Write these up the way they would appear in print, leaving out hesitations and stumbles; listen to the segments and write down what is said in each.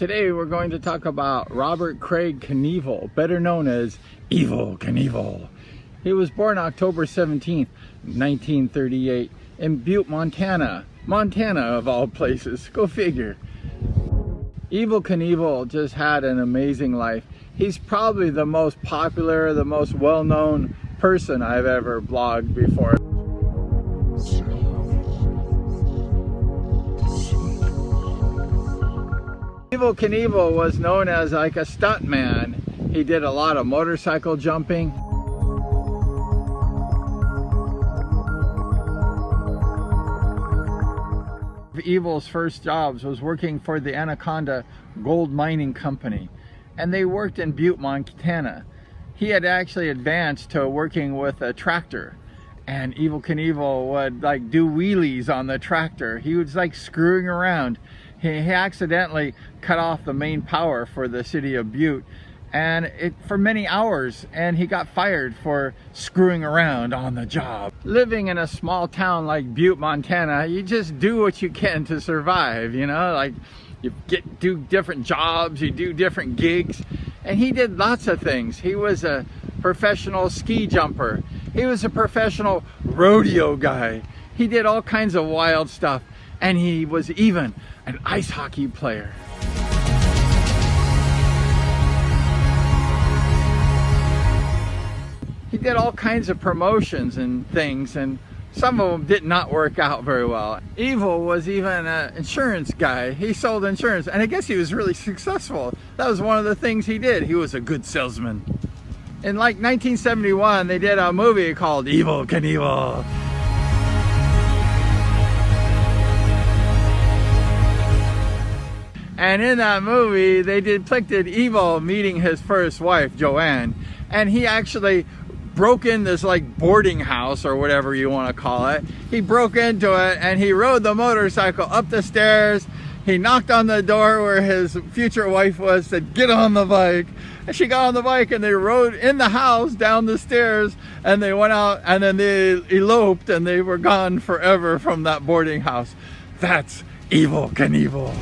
Today we're going to talk about Robert Craig Knievel, better known as Evel Knievel. He was born October 17th, 1938 in Butte, Montana. Montana of all places, go figure. Evel Knievel just had an amazing life. He's probably the most popular, the most well-known person I've ever blogged before. Evel Knievel was known as like a stunt man. He did a lot of motorcycle jumping. Evel's first jobs was working for the Anaconda Gold Mining Company, and they worked in Butte, Montana. He had actually advanced to working with a tractor, and Evel Knievel would like do wheelies on the tractor. He was like screwing around. He accidentally cut off the main power for the city of Butte, and for many hours, and he got fired for screwing around on the job. Living in a small town like Butte, Montana, you just do what you can to survive, you know, like you do different jobs, you do different gigs, and he did lots of things. He was a professional ski jumper. He was a professional rodeo guy. He did all kinds of wild stuff, and he was even an ice hockey player. He did all kinds of promotions and things, and some of them did not work out very well. Evel was even an insurance guy. He sold insurance, and I guess he was really successful. That was one of the things he did. He was a good salesman. In like 1971, they did a movie called Evel Knievel. And in that movie, they depicted Evel meeting his first wife, Joanne. And he actually broke in this like boarding house or whatever you want to call it. He broke into it and he rode the motorcycle up the stairs. He knocked on the door where his future wife was, said, "Get on the bike." And she got on the bike and they rode in the house down the stairs, and they went out and then they eloped and they were gone forever from that boarding house. That's Evel Knievel.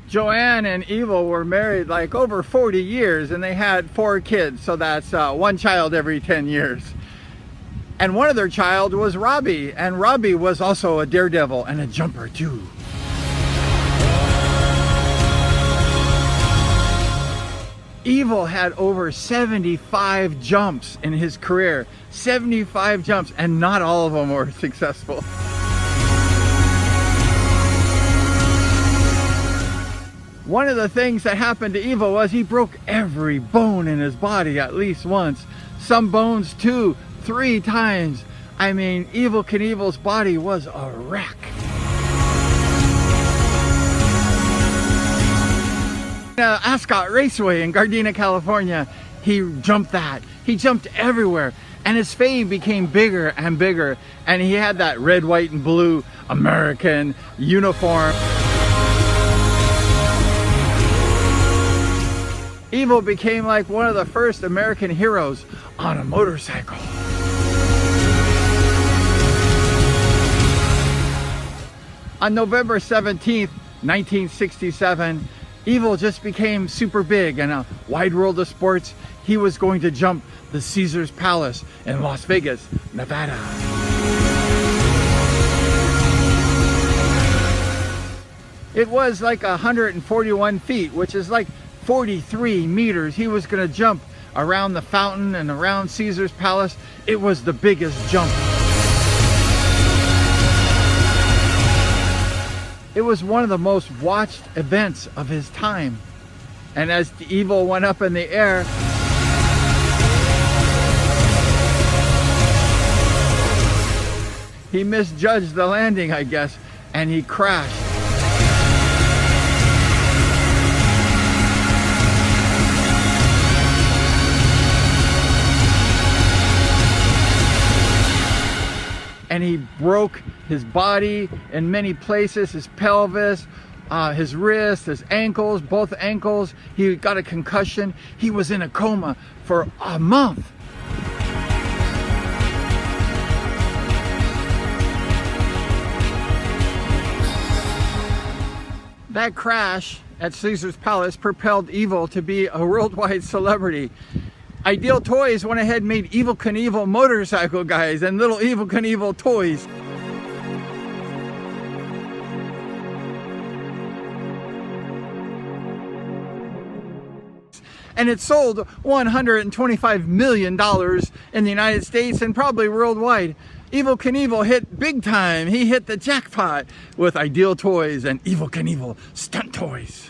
Joanne and Evel were married like over 40 years, and they had 4 kids, so that's one child every 10 years. And one of their child was Robbie, and Robbie was also a daredevil and a jumper too. Evel had over 75 jumps in his career, 75 jumps, and not all of them were successful. One of the things that happened to Evel was he broke every bone in his body at least once. Some bones 2, 3 times. I mean, Evel Knievel's body was a wreck. Ascot Raceway in Gardena, California, he jumped that. He jumped everywhere. And his fame became bigger and bigger. And he had that red, white, and blue American uniform. Evel became like one of the first American heroes on a motorcycle. On November 17th, 1967, Evel just became super big in a wide world of sports. He was going to jump the Caesars Palace in Las Vegas, Nevada. It was like 141 feet, which is like 43 meters. He was going to jump around the fountain and around Caesar's Palace. It was the biggest jump. It was one of the most watched events of his time. And as Evel went up in the air, he misjudged the landing, I guess, and he crashed. And he broke his body in many places, his pelvis, his wrists, his ankles, both ankles. He got a concussion. He was in a coma for a month. That crash at Caesar's Palace propelled Evel to be a worldwide celebrity. Ideal Toys went ahead and made Evel Knievel motorcycle guys and little Evel Knievel toys. And it sold $125 million in the United States and probably worldwide. Evel Knievel hit big time. He hit the jackpot with Ideal Toys and Evel Knievel stunt toys.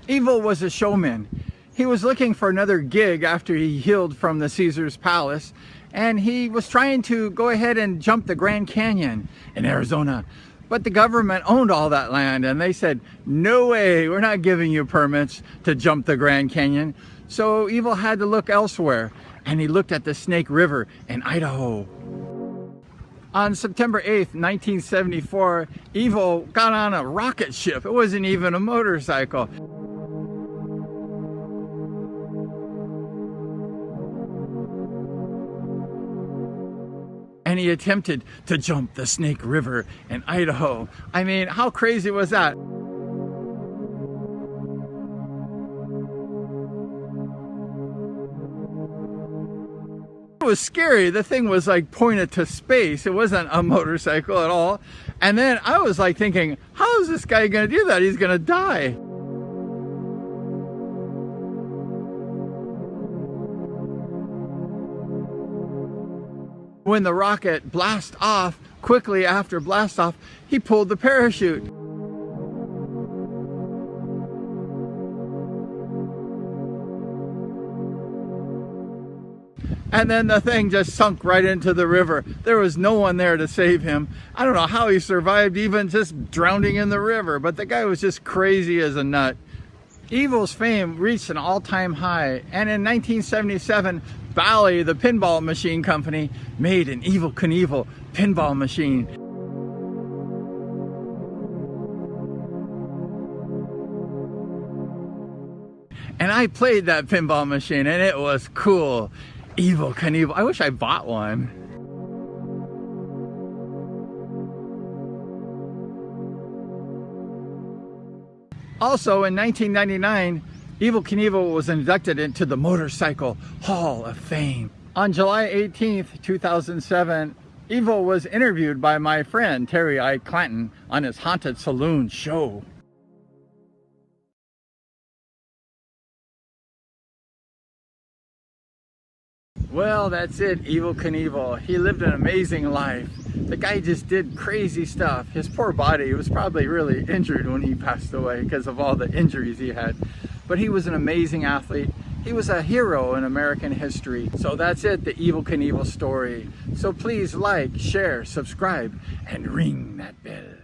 Evel was a showman. He was looking for another gig after he healed from the Caesar's Palace, and he was trying to go ahead and jump the Grand Canyon in Arizona. But the government owned all that land, and they said, no way, we're not giving you permits to jump the Grand Canyon. So Evel had to look elsewhere, and he looked at the Snake River in Idaho. On September 8th, 1974, Evel got on a rocket ship. It wasn't even a motorcycle. And he attempted to jump the Snake River in Idaho. I mean, how crazy was that? It was scary. The thing was like pointed to space. It wasn't a motorcycle at all. And then I was like thinking, how is this guy gonna do that? He's gonna die. When the rocket blasted off, quickly after blast off, he pulled the parachute. And then the thing just sunk right into the river. There was no one there to save him. I don't know how he survived even just drowning in the river, but the guy was just crazy as a nut. Evel's fame reached an all-time high, and in 1977, Bally, the pinball machine company, made an Evel Knievel pinball machine. And I played that pinball machine, and it was cool. Evel Knievel. I wish I bought one. Also in 1999, Evel Knievel was inducted into the Motorcycle Hall of Fame. On July 18th, 2007, Evel was interviewed by my friend Terry I. Clanton on his Haunted Saloon show. Well, that's it, Evel Knievel. He lived an amazing life. The guy just did crazy stuff. His poor body was probably really injured when he passed away because of all the injuries he had. But he was an amazing athlete. He was a hero in American history. So that's it, the Evel Knievel story. So please like, share, subscribe, and ring that bell.